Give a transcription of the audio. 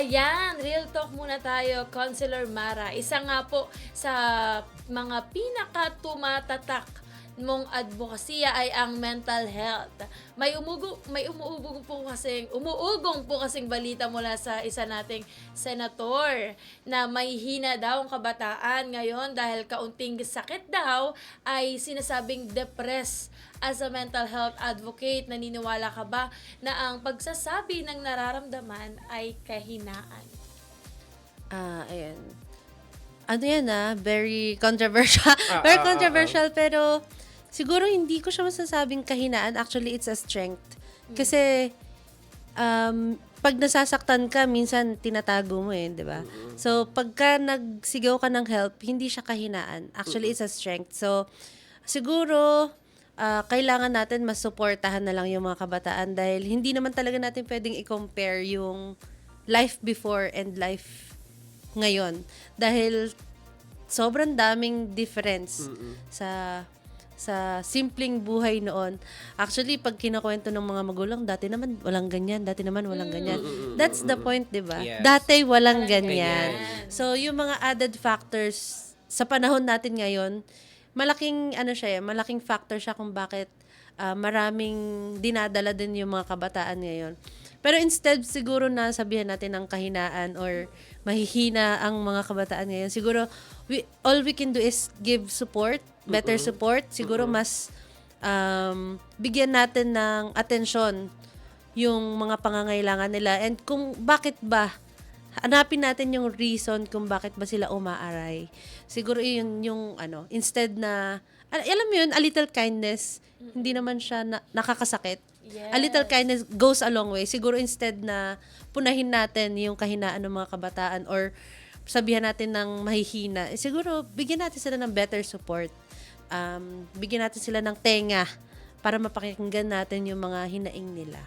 Ayan, real talk muna tayo, Counselor Mara. Isa nga po sa mga pinaka-tumatatak mong advokasya ay ang mental health. Umuugong po kasing balita mula sa isa nating senator na may hina daw ang kabataan ngayon dahil kaunting sakit daw ay sinasabing depressed. As a mental health advocate, naniniwala ka ba na ang pagsasabi ng nararamdaman ay kahinaan? Ayan. Ano yan very controversial. Very controversial, pero siguro hindi ko siya masasabing kahinaan. Actually, it's a strength. Kasi, pag nasasaktan ka, minsan tinatago mo di ba? So, pagka nagsigaw ka ng help, hindi siya kahinaan. Actually, it's a strength. So, siguro, kailangan natin mas suportahan na lang yung mga kabataan dahil hindi naman talaga natin pwedeng i-compare yung life before and life ngayon. Dahil sobrang daming difference sa simpleng buhay noon. Actually, pag kinakwento ng mga magulang, dati naman walang ganyan, dati naman walang ganyan. That's the point, di ba? Yes. Dati walang ganyan. So, yung mga added factors sa panahon natin ngayon, malaking malaking factor siya kung bakit maraming dinadala din yung mga kabataan ngayon. Pero instead, siguro na sabihan natin ng kahinaan or mahihina ang mga kabataan ngayon, siguro all we can do is give support, better support. Siguro mas bigyan natin ng atensyon yung mga pangangailangan nila and kung bakit ba, hanapin natin yung reason kung bakit ba sila umaaray. Siguro yun yung instead na, alam mo yun, a little kindness, hindi naman siya nakakasakit. Yes. A little kindness goes a long way. Siguro instead na punahin natin yung kahinaan ng mga kabataan or sabihan natin ng mahihina, siguro bigyan natin sila ng better support. Bigyan natin sila ng tenga para mapakinggan natin yung mga hinaing nila.